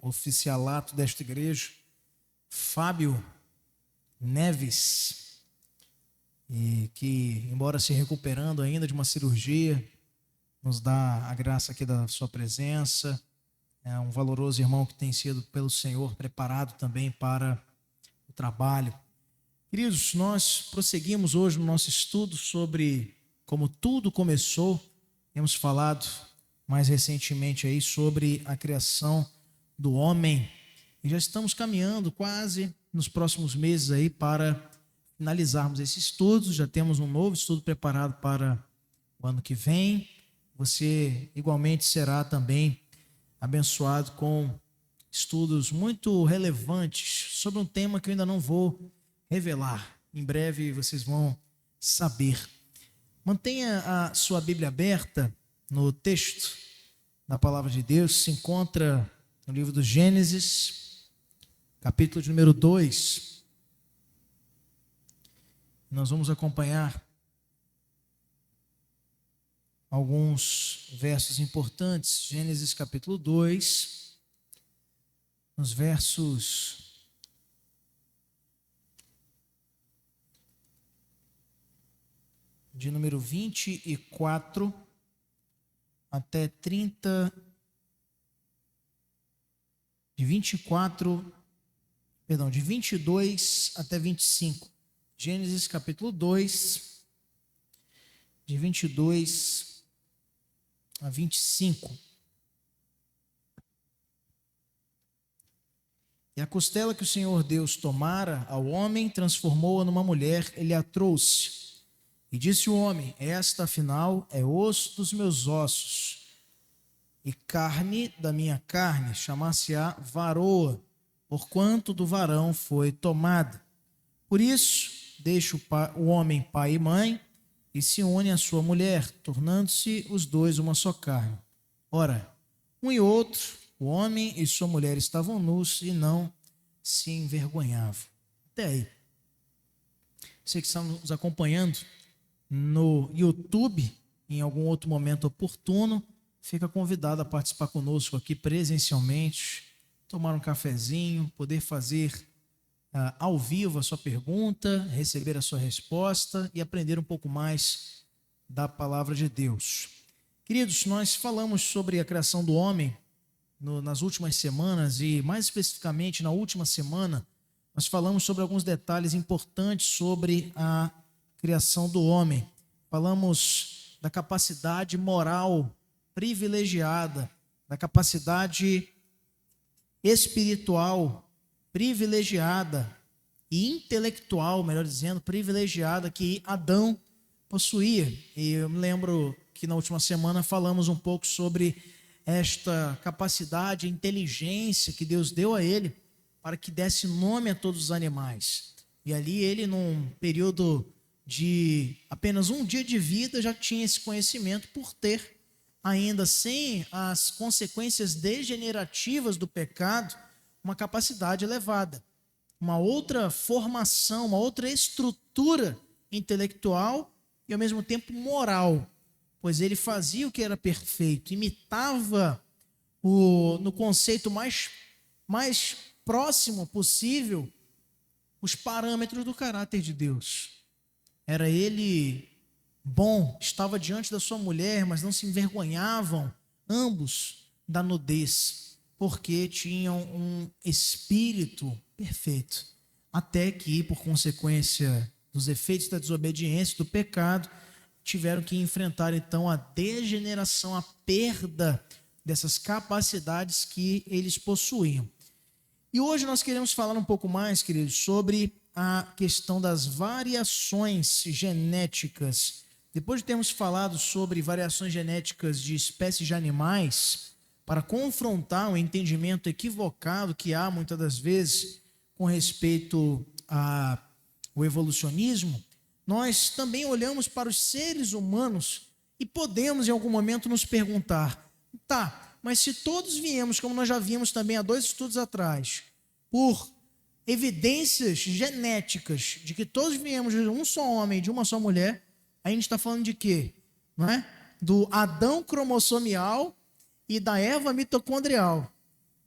oficialato desta igreja, Fábio Neves, e que, embora se recuperando ainda de uma cirurgia, nos dá a graça aqui da sua presença. É um valoroso irmão que tem sido pelo Senhor preparado também para o trabalho. Queridos, nós prosseguimos hoje no nosso estudo sobre como tudo começou. Temos falado mais recentemente aí sobre a criação do homem e já estamos caminhando quase nos próximos meses aí para finalizarmos esse estudo. Já temos um novo estudo preparado para o ano que vem. Você igualmente será também abençoado com estudos muito relevantes sobre um tema que eu ainda não vou revelar. Em breve vocês vão saber. Mantenha a sua Bíblia aberta no texto da Palavra de Deus. Se encontra no livro do Gênesis, capítulo de número 2. Nós vamos acompanhar alguns versos importantes. Gênesis capítulo 2, nos versos de número 24 até 30, de 22 até 25. Gênesis capítulo 2, de 22 a 25. E a costela que o Senhor Deus tomara ao homem, transformou-a numa mulher, ele a trouxe. E disse o homem: esta, afinal, é osso dos meus ossos e carne da minha carne, chamar-se-á varoa, porquanto do varão foi tomada. Por isso, deixa o homem pai e mãe e se une à sua mulher, tornando-se os dois uma só carne. Ora, um e outro, o homem e sua mulher, estavam nus e não se envergonhavam. Até aí. Você que está nos acompanhando no YouTube, em algum outro momento oportuno, fica convidado a participar conosco aqui presencialmente, tomar um cafezinho, poder fazer ao vivo a sua pergunta, receber a sua resposta e aprender um pouco mais da palavra de Deus. Queridos, nós falamos sobre a criação do homem nas últimas semanas e mais especificamente na última semana, nós falamos sobre alguns detalhes importantes sobre a criação do homem. Falamos da capacidade moral privilegiada, da capacidade espiritual privilegiada e intelectual, melhor dizendo, privilegiada que Adão possuía. E eu me lembro que na última semana falamos um pouco sobre esta capacidade, inteligência que Deus deu a ele para que desse nome a todos os animais. E ali ele, num período de apenas um dia de vida, já tinha esse conhecimento por ter, ainda sem as consequências degenerativas do pecado, uma capacidade elevada, uma outra formação, uma outra estrutura intelectual e ao mesmo tempo moral, pois ele fazia o que era perfeito, imitava no conceito mais próximo possível os parâmetros do caráter de Deus. Era ele bom, estava diante da sua mulher, mas não se envergonhavam ambos da nudez, porque tinham um espírito perfeito. Até que, por consequência dos efeitos da desobediência, do pecado, tiveram que enfrentar então a degeneração, a perda dessas capacidades que eles possuíam. E hoje nós queremos falar um pouco mais, queridos, sobre a questão das variações genéticas. Depois de termos falado sobre variações genéticas de espécies de animais, para confrontar o entendimento equivocado que há muitas das vezes com respeito ao evolucionismo, nós também olhamos para os seres humanos e podemos em algum momento nos perguntar, mas se todos viemos, como nós já vimos também há 2 estudos atrás, por evidências genéticas de que todos viemos de um só homem e de uma só mulher, a gente está falando de quê? Não é? Do Adão cromossomial e da Eva mitocondrial.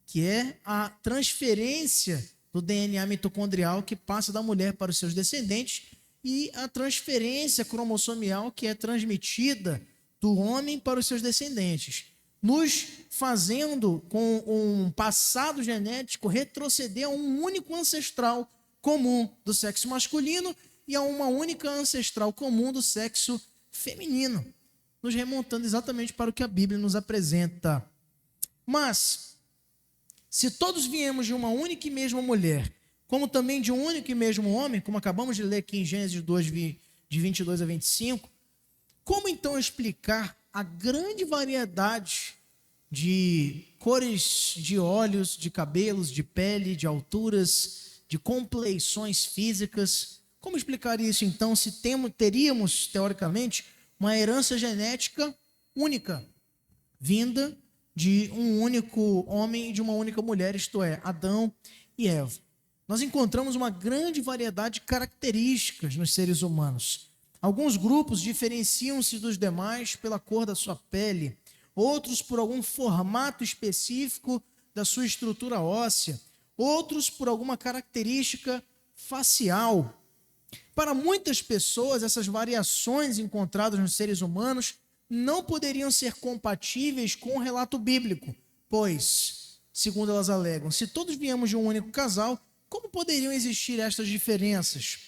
que é a transferência do DNA mitocondrial que passa da mulher para os seus descendentes e a transferência cromossomial que é transmitida do homem para os seus descendentes, nos fazendo, com um passado genético, retroceder a um único ancestral comum do sexo masculino e a uma única ancestral comum do sexo feminino, nos remontando exatamente para o que a Bíblia nos apresenta. Mas, se todos viemos de uma única e mesma mulher, como também de um único e mesmo homem, como acabamos de ler aqui em Gênesis 2, de 22 a 25, como então explicar a grande variedade de cores de olhos, de cabelos, de pele, de alturas, de compleições físicas? Como explicar isso então se teríamos, teoricamente, uma herança genética única, vinda de um único homem e de uma única mulher, isto é, Adão e Eva? Nós encontramos uma grande variedade de características nos seres humanos. Alguns grupos diferenciam-se dos demais pela cor da sua pele, outros por algum formato específico da sua estrutura óssea, outros por alguma característica facial. Para muitas pessoas, essas variações encontradas nos seres humanos não poderiam ser compatíveis com o relato bíblico, pois, segundo elas alegam, se todos viemos de um único casal, como poderiam existir estas diferenças?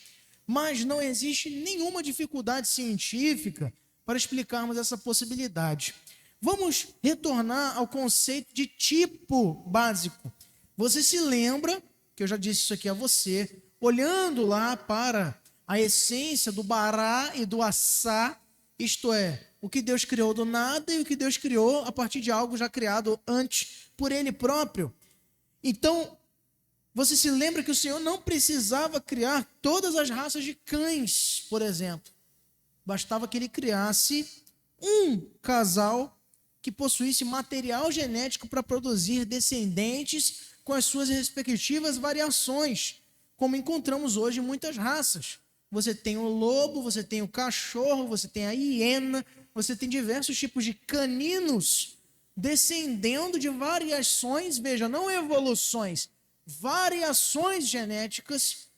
Mas não existe nenhuma dificuldade científica para explicarmos essa possibilidade. Vamos retornar ao conceito de tipo básico. Você se lembra, que eu já disse isso aqui a você, olhando lá para a essência do Bará e do Assá, isto é, o que Deus criou do nada e o que Deus criou a partir de algo já criado antes por Ele próprio. Então, você se lembra que o Senhor não precisava criar todas as raças de cães, por exemplo. Bastava que Ele criasse um casal que possuísse material genético para produzir descendentes com as suas respectivas variações, como encontramos hoje em muitas raças. Você tem o lobo, você tem o cachorro, você tem a hiena, você tem diversos tipos de caninos descendendo de variações, veja, não evoluções, variações genéticas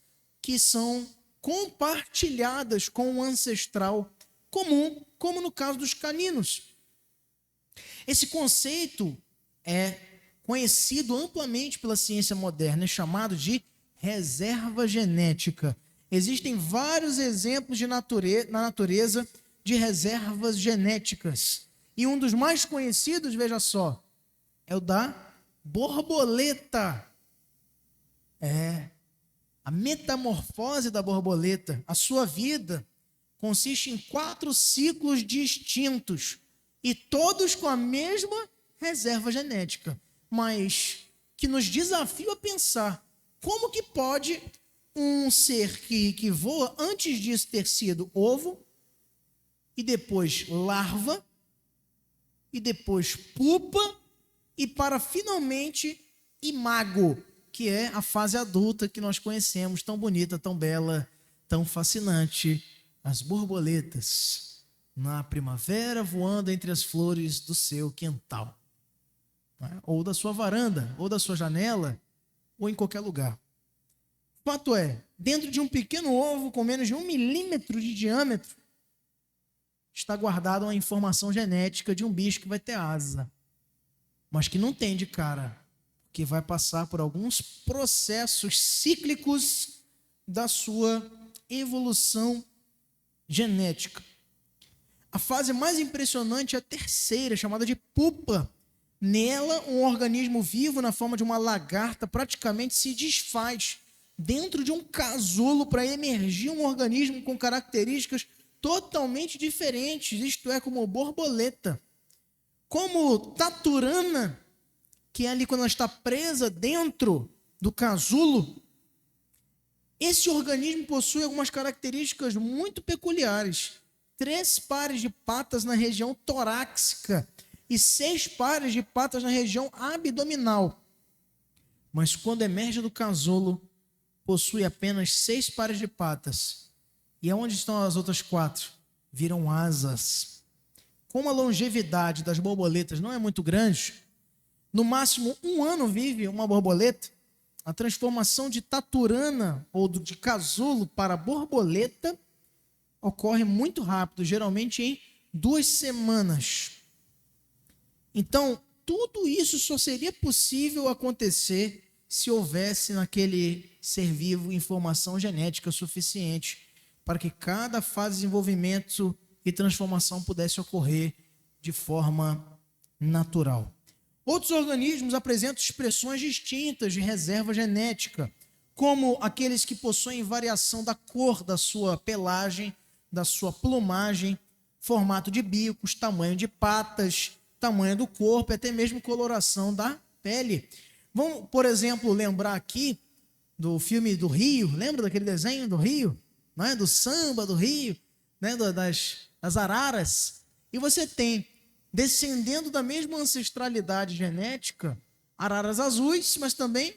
que são compartilhadas com o ancestral comum, como no caso dos caninos. Esse conceito é conhecido amplamente pela ciência moderna, é chamado de reserva genética. Existem vários exemplos na natureza de reservas genéticas. E um dos mais conhecidos, veja só, é o da borboleta. A metamorfose da borboleta. A sua vida consiste em 4 ciclos distintos e todos com a mesma reserva genética, mas que nos desafia a pensar como que pode um ser que voa antes disso ter sido ovo e depois larva e depois pupa e para finalmente imago, que é a fase adulta que nós conhecemos, tão bonita, tão bela, tão fascinante, as borboletas na primavera voando entre as flores do seu quintal, ou da sua varanda, ou da sua janela, ou em qualquer lugar. Fato é, dentro de um pequeno ovo com menos de 1 milímetro de diâmetro, está guardada uma informação genética de um bicho que vai ter asa, mas que não tem de cara, que vai passar por alguns processos cíclicos da sua evolução genética. A fase mais impressionante é a terceira, chamada de pupa. Nela, um organismo vivo na forma de uma lagarta praticamente se desfaz dentro de um casulo para emergir um organismo com características totalmente diferentes, isto é, como borboleta. Como taturana, que é ali quando ela está presa dentro do casulo, esse organismo possui algumas características muito peculiares. 3 pares de patas na região torácica e 6 pares de patas na região abdominal. Mas quando emerge do casulo, possui apenas 6 pares de patas. E aonde estão as outras 4? Viram asas. Como a longevidade das borboletas não é muito grande, no máximo 1 ano vive uma borboleta. A transformação de taturana ou de casulo para borboleta ocorre muito rápido, geralmente em 2 semanas. Então, tudo isso só seria possível acontecer se houvesse naquele ser vivo informação genética suficiente para que cada fase de desenvolvimento e transformação pudesse ocorrer de forma natural. Outros organismos apresentam expressões distintas de reserva genética, como aqueles que possuem variação da cor da sua pelagem, da sua plumagem, formato de bicos, tamanho de patas, tamanho do corpo, até mesmo coloração da pele. Vamos, por exemplo, lembrar aqui do filme do Rio, lembra daquele desenho do Rio? Não é? Do samba do Rio, né? das araras. E você tem, descendendo da mesma ancestralidade genética, araras azuis, mas também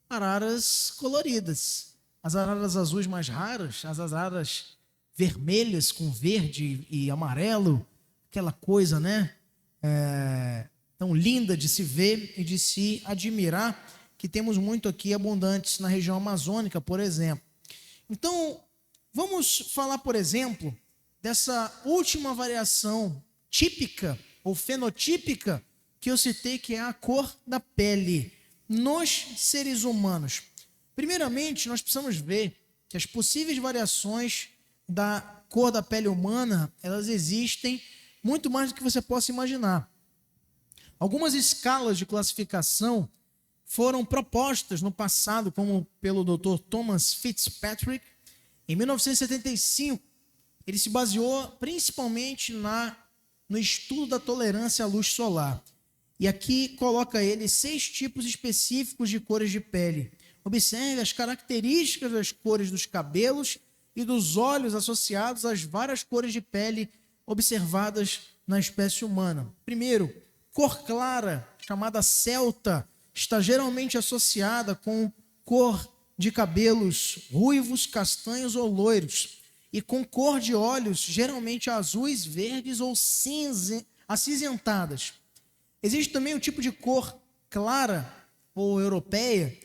araras coloridas. As araras azuis mais raras, as araras vermelhas com verde e amarelo, aquela coisa, né? Tão linda de se ver e de se admirar, que temos muito aqui abundantes na região amazônica, por exemplo. Então, vamos falar, por exemplo, dessa última variação típica ou fenotípica que eu citei, que é a cor da pele nos seres humanos. Primeiramente, nós precisamos ver que as possíveis variações da cor da pele humana, elas existem muito mais do que você possa imaginar. Algumas escalas de classificação foram propostas no passado, como pelo Dr. Thomas Fitzpatrick. Em 1975, ele se baseou principalmente no estudo da tolerância à luz solar. E aqui coloca ele 6 tipos específicos de cores de pele. Observe as características das cores dos cabelos e dos olhos associados às várias cores de pele observadas na espécie humana. Primeiro, cor clara, chamada celta, está geralmente associada com cor de cabelos ruivos, castanhos ou loiros, e com cor de olhos geralmente azuis, verdes ou acinzentadas. Existe também o tipo de cor clara ou europeia,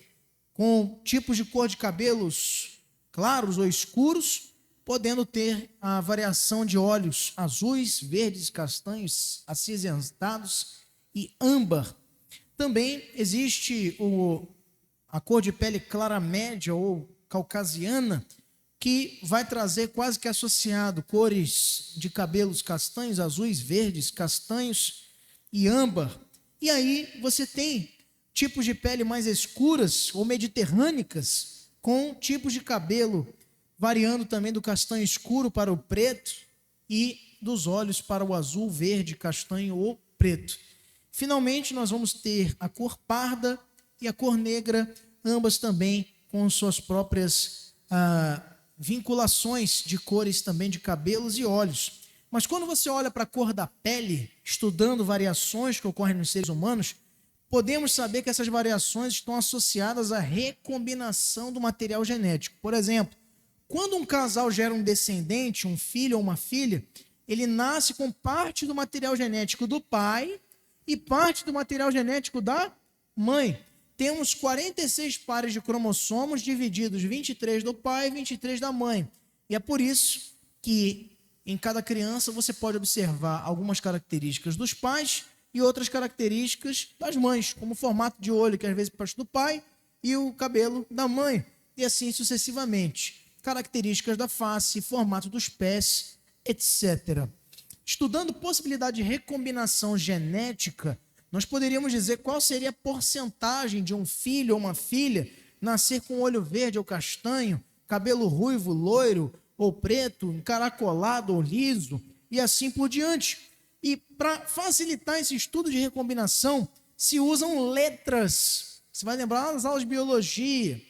com tipos de cor de cabelos claros ou escuros, podendo ter a variação de olhos azuis, verdes, castanhos, acinzentados e âmbar. Também existe a cor de pele clara média ou caucasiana, que vai trazer quase que associado cores de cabelos castanhos, azuis, verdes, castanhos e âmbar. E aí você tem tipos de pele mais escuras ou mediterrânicas, com tipos de cabelo variando também do castanho escuro para o preto e dos olhos para o azul, verde, castanho ou preto. Finalmente, nós vamos ter a cor parda e a cor negra, ambas também com suas próprias vinculações de cores também de cabelos e olhos. Mas quando você olha para a cor da pele, estudando variações que ocorrem nos seres humanos, podemos saber que essas variações estão associadas à recombinação do material genético. Por exemplo, quando um casal gera um descendente, um filho ou uma filha, ele nasce com parte do material genético do pai e parte do material genético da mãe. Temos 46 pares de cromossomos divididos, 23 do pai e 23 da mãe. E é por isso que em cada criança você pode observar algumas características dos pais e outras características das mães, como o formato de olho, que às vezes parte do pai, e o cabelo da mãe, e assim sucessivamente. Características da face, formato dos pés, etc. Estudando possibilidade de recombinação genética, nós poderíamos dizer qual seria a porcentagem de um filho ou uma filha nascer com olho verde ou castanho, cabelo ruivo, loiro ou preto, encaracolado ou liso, e assim por diante. E para facilitar esse estudo de recombinação, se usam letras. Você vai lembrar nas aulas de biologia,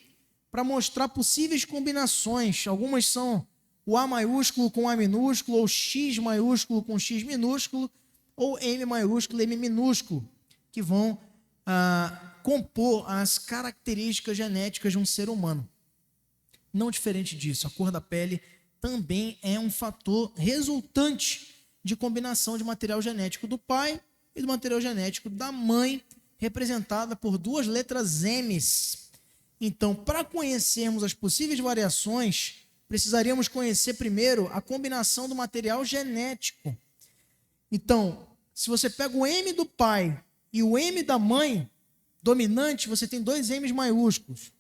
para mostrar possíveis combinações. Algumas são o A maiúsculo com A minúsculo, ou X maiúsculo com X minúsculo, ou M maiúsculo e M minúsculo, que vão compor as características genéticas de um ser humano. Não diferente disso, a cor da pele também é um fator resultante de combinação de material genético do pai e do material genético da mãe, representada por duas letras M's. Então, para conhecermos as possíveis variações, precisaríamos conhecer primeiro a combinação do material genético. Então, se você pega o M do pai e o M da mãe dominante, você tem dois M's maiúsculos.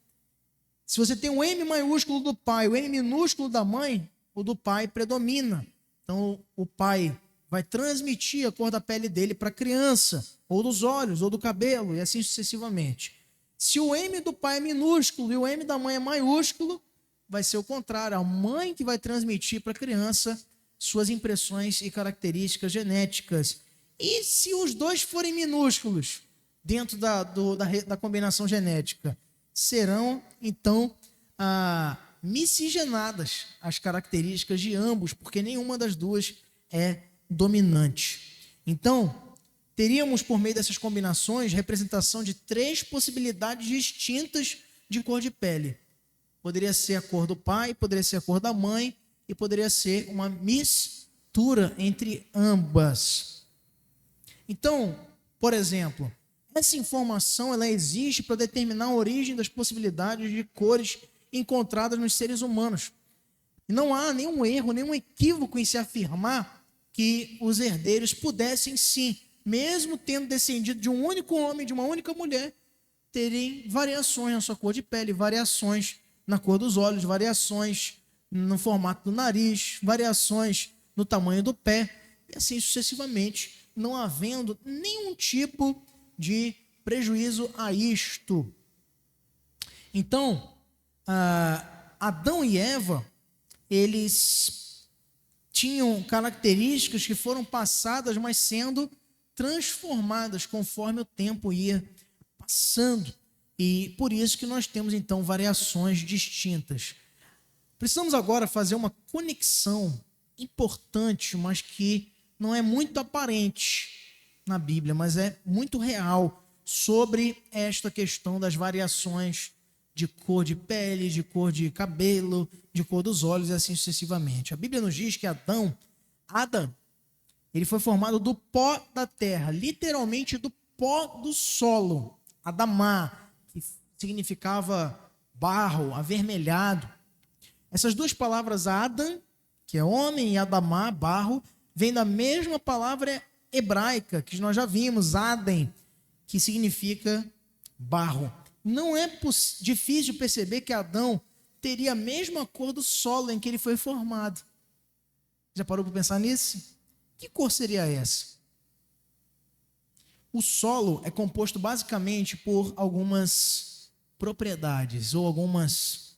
Se você tem um M maiúsculo do pai, o M minúsculo da mãe, o do pai predomina. Então, o pai vai transmitir a cor da pele dele para a criança, ou dos olhos, ou do cabelo, e assim sucessivamente. Se o M do pai é minúsculo e o M da mãe é maiúsculo, vai ser o contrário. A mãe que vai transmitir para a criança suas impressões e características genéticas. E se os dois forem minúsculos dentro da combinação genética? Serão, então, miscigenadas as características de ambos, porque nenhuma das duas é dominante. Então, teríamos, por meio dessas combinações, representação de 3 possibilidades distintas de cor de pele. Poderia ser a cor do pai, poderia ser a cor da mãe, e poderia ser uma mistura entre ambas. Então, por exemplo, essa informação ela existe para determinar a origem das possibilidades de cores encontradas nos seres humanos. E não há nenhum erro, nenhum equívoco em se afirmar que os herdeiros pudessem sim, mesmo tendo descendido de um único homem, de uma única mulher, terem variações na sua cor de pele, variações na cor dos olhos, variações no formato do nariz, variações no tamanho do pé, e assim sucessivamente, não havendo nenhum tipo de prejuízo a isto. Então, Adão e Eva, eles tinham características que foram passadas, mas sendo transformadas conforme o tempo ia passando. E por isso que nós temos, então, variações distintas. Precisamos agora fazer uma conexão importante, mas que não é muito aparente na Bíblia, mas é muito real sobre esta questão das variações de cor de pele, de cor de cabelo, de cor dos olhos e assim sucessivamente. A Bíblia nos diz que Adão, ele foi formado do pó da terra, literalmente do pó do solo, Adamá, que significava barro, avermelhado. Essas duas palavras, Adam, que é homem, e Adamá, barro, vem da mesma palavra hebraica, que nós já vimos, Adem, que significa barro. Não é difícil perceber que Adão teria a mesma cor do solo em que ele foi formado. Já parou para pensar nisso? Que cor seria essa? O solo é composto basicamente por algumas propriedades ou algumas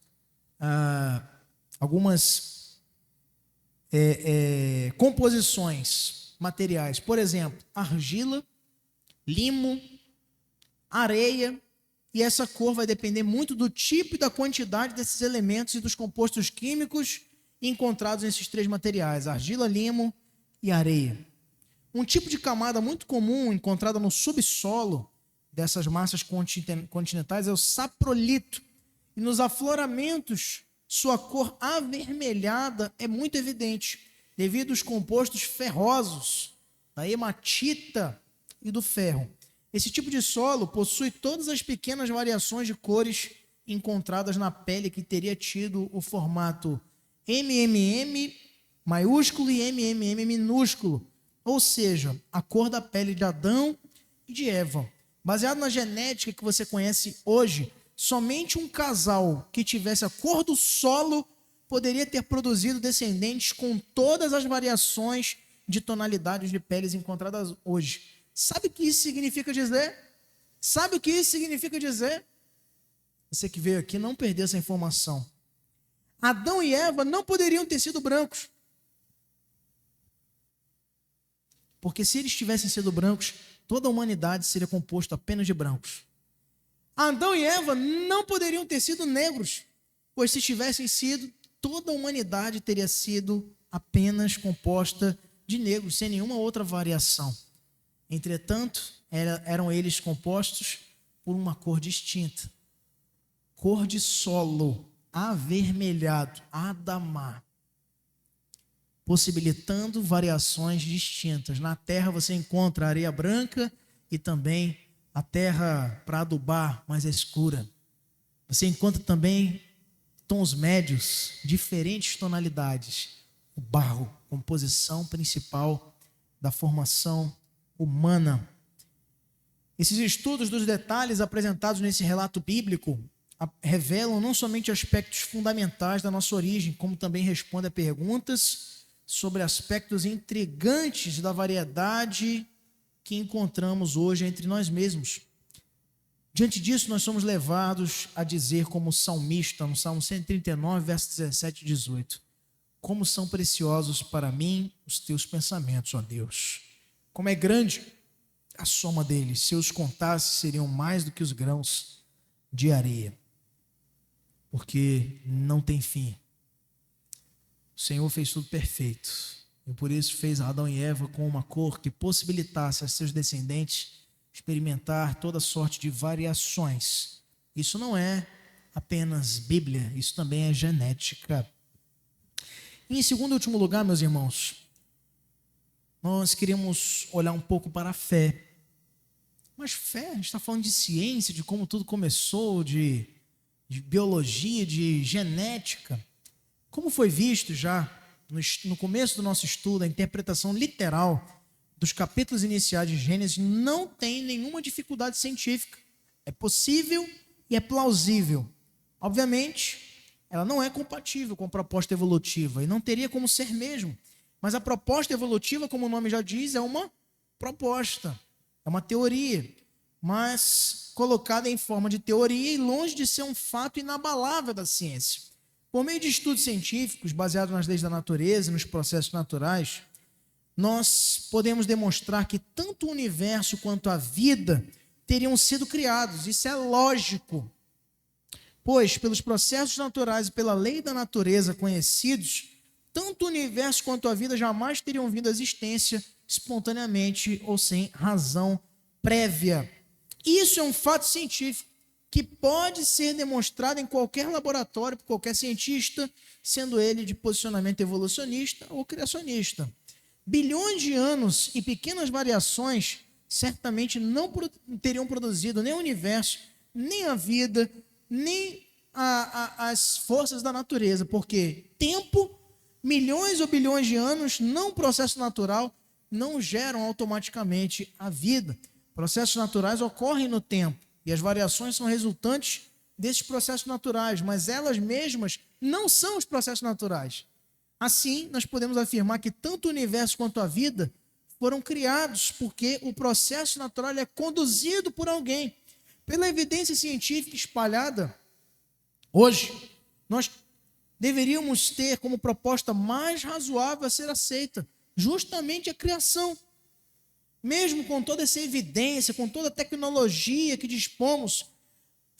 composições materiais. Por exemplo, argila, limo, areia, e essa cor vai depender muito do tipo e da quantidade desses elementos e dos compostos químicos encontrados nesses 3 materiais, argila, limo e areia. Um tipo de camada muito comum encontrada no subsolo dessas massas continentais é o saprolito. E nos afloramentos, sua cor avermelhada é muito evidente, devido aos compostos ferrosos, da hematita e do ferro. Esse tipo de solo possui todas as pequenas variações de cores encontradas na pele que teria tido o formato MMM maiúsculo e MMM minúsculo, ou seja, a cor da pele de Adão e de Eva. Baseado na genética que você conhece hoje, somente um casal que tivesse a cor do solo poderia ter produzido descendentes com todas as variações de tonalidades de peles encontradas hoje. Sabe o que isso significa dizer? Sabe o que isso significa dizer? Você que veio aqui não perder essa informação. Adão e Eva não poderiam ter sido brancos. Porque se eles tivessem sido brancos, toda a humanidade seria composta apenas de brancos. Adão e Eva não poderiam ter sido negros, pois se tivessem sido, toda a humanidade teria sido apenas composta de negros, sem nenhuma outra variação. Entretanto, eram eles compostos por uma cor distinta. Cor de solo, avermelhado, Adamá, possibilitando variações distintas. Na terra você encontra areia branca e também a terra para adubar, mas é escura. Você encontra também tons médios, diferentes tonalidades. O barro, composição principal da formação humana. Esses estudos dos detalhes apresentados nesse relato bíblico revelam não somente aspectos fundamentais da nossa origem, como também respondem a perguntas sobre aspectos intrigantes da variedade que encontramos hoje entre nós mesmos. Diante disso, nós somos levados a dizer, como salmista, no Salmo 139, versos 17 e 18, como são preciosos para mim os teus pensamentos, ó Deus. Como é grande a soma deles, se eu os contasse, seriam mais do que os grãos de areia, porque não tem fim. O Senhor fez tudo perfeito, e por isso fez Adão e Eva com uma cor que possibilitasse a seus descendentes experimentar toda sorte de variações. Isso não é apenas Bíblia, isso também é genética. E em segundo e último lugar, meus irmãos, nós queremos olhar um pouco para a fé. Mas fé, a gente está falando de ciência, de como tudo começou, de biologia, de genética. Como foi visto já no começo do nosso estudo, a interpretação literal dos capítulos iniciais de Gênesis não tem nenhuma dificuldade científica. É possível e é plausível. Obviamente, ela não é compatível com a proposta evolutiva e não teria como ser mesmo. Mas a proposta evolutiva, como o nome já diz, é uma proposta, é uma teoria, mas colocada em forma de teoria e longe de ser um fato inabalável da ciência. Por meio de estudos científicos baseados nas leis da natureza e nos processos naturais, nós podemos demonstrar que tanto o universo quanto a vida teriam sido criados. Isso é lógico, pois pelos processos naturais e pela lei da natureza conhecidos, tanto o universo quanto a vida jamais teriam vindo à existência espontaneamente ou sem razão prévia. Isso é um fato científico que pode ser demonstrado em qualquer laboratório por qualquer cientista, sendo ele de posicionamento evolucionista ou criacionista. Bilhões de anos e pequenas variações certamente não teriam produzido nem o universo, nem a vida, nem as forças da natureza, porque tempo, milhões ou bilhões de anos, não processo natural, não geram automaticamente a vida. Processos naturais ocorrem no tempo e as variações são resultantes desses processos naturais, mas elas mesmas não são os processos naturais. Assim, nós podemos afirmar que tanto o universo quanto a vida foram criados porque o processo natural é conduzido por alguém. Pela evidência científica espalhada, hoje, nós deveríamos ter como proposta mais razoável a ser aceita justamente a criação. Mesmo com toda essa evidência, com toda a tecnologia que dispomos,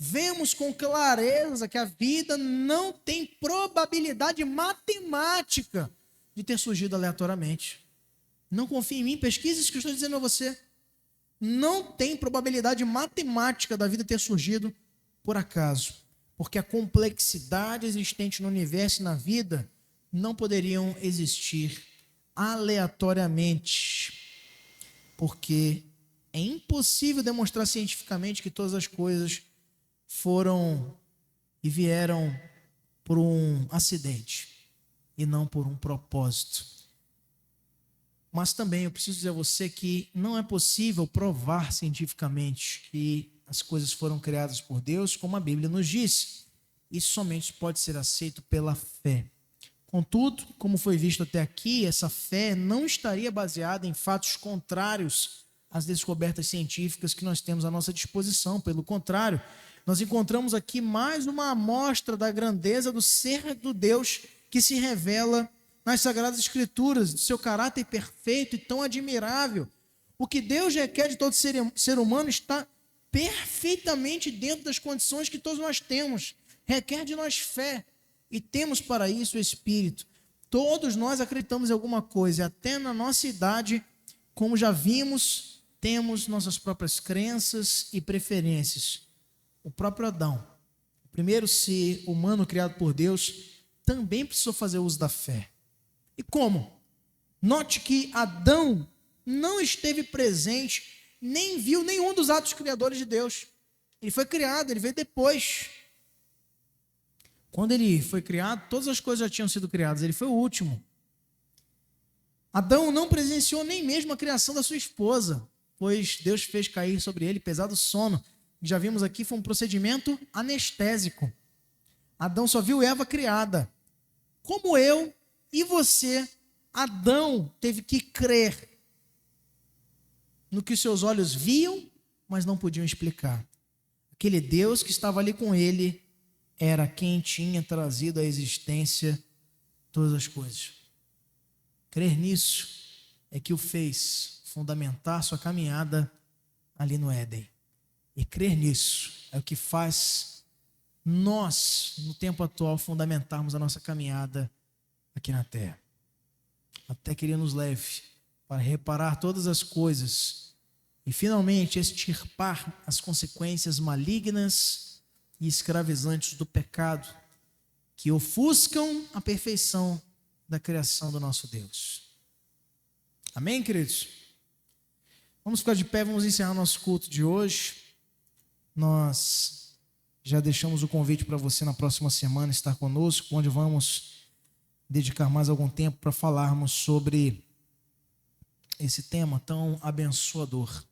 vemos com clareza que a vida não tem probabilidade matemática de ter surgido aleatoriamente. Não confie em mim, pesquise isso que eu estou dizendo a você. Não tem probabilidade matemática da vida ter surgido por acaso, porque a complexidade existente no universo e na vida não poderiam existir aleatoriamente, porque é impossível demonstrar cientificamente que todas as coisas foram e vieram por um acidente e não por um propósito. Mas também eu preciso dizer a você que não é possível provar cientificamente que as coisas foram criadas por Deus, como a Bíblia nos diz. Isso somente pode ser aceito pela fé. Contudo, como foi visto até aqui, essa fé não estaria baseada em fatos contrários às descobertas científicas que nós temos à nossa disposição. Pelo contrário, nós encontramos aqui mais uma amostra da grandeza do ser do Deus que se revela nas Sagradas Escrituras, do seu caráter perfeito e tão admirável. O que Deus requer de todo ser humano está perfeitamente dentro das condições que todos nós temos. Requer de nós fé. E temos para isso o Espírito. Todos nós acreditamos em alguma coisa, até na nossa idade, como já vimos, temos nossas próprias crenças e preferências. O próprio Adão, o primeiro ser humano criado por Deus, também precisou fazer uso da fé. E como? Note que Adão não esteve presente nem viu nenhum dos atos criadores de Deus. Ele foi criado, ele veio depois. Quando ele foi criado, todas as coisas já tinham sido criadas, ele foi o último. Adão não presenciou nem mesmo a criação da sua esposa, pois Deus fez cair sobre ele pesado sono. Já vimos aqui, foi um procedimento anestésico. Adão só viu Eva criada. Como eu e você, Adão teve que crer no que os seus olhos viam, mas não podiam explicar. Aquele Deus que estava ali com ele era quem tinha trazido à existência todas as coisas. Crer nisso é que o fez fundamentar sua caminhada ali no Éden. E crer nisso é o que faz nós, no tempo atual, fundamentarmos a nossa caminhada aqui na terra. Até que ele nos leve para reparar todas as coisas e finalmente extirpar as consequências malignas e escravizantes do pecado que ofuscam a perfeição da criação do nosso Deus. Amém, queridos? Vamos ficar de pé, vamos encerrar nosso culto de hoje. Nós já deixamos o convite para você na próxima semana estar conosco, onde vamos dedicar mais algum tempo para falarmos sobre esse tema tão abençoador.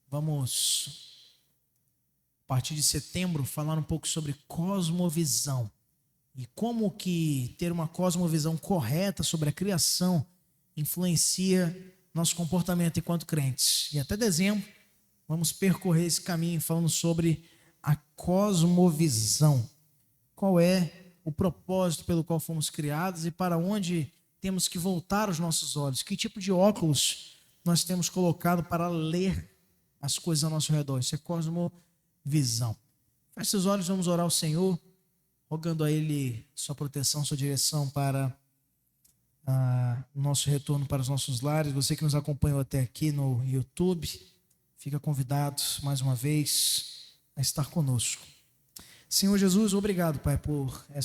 Vamos, a partir de setembro, falar um pouco sobre cosmovisão e como que ter uma cosmovisão correta sobre a criação influencia nosso comportamento enquanto crentes. E até dezembro vamos percorrer esse caminho falando sobre a cosmovisão. Qual é o propósito pelo qual fomos criados e para onde temos que voltar os nossos olhos? Que tipo de óculos nós temos colocado para ler as coisas ao nosso redor? Isso é cosmovisão. Feche seus olhos, vamos orar ao Senhor, rogando a Ele sua proteção, sua direção para o nosso retorno para os nossos lares. Você que nos acompanhou até aqui no YouTube, fica convidado mais uma vez a estar conosco. Senhor Jesus, obrigado, Pai, por essa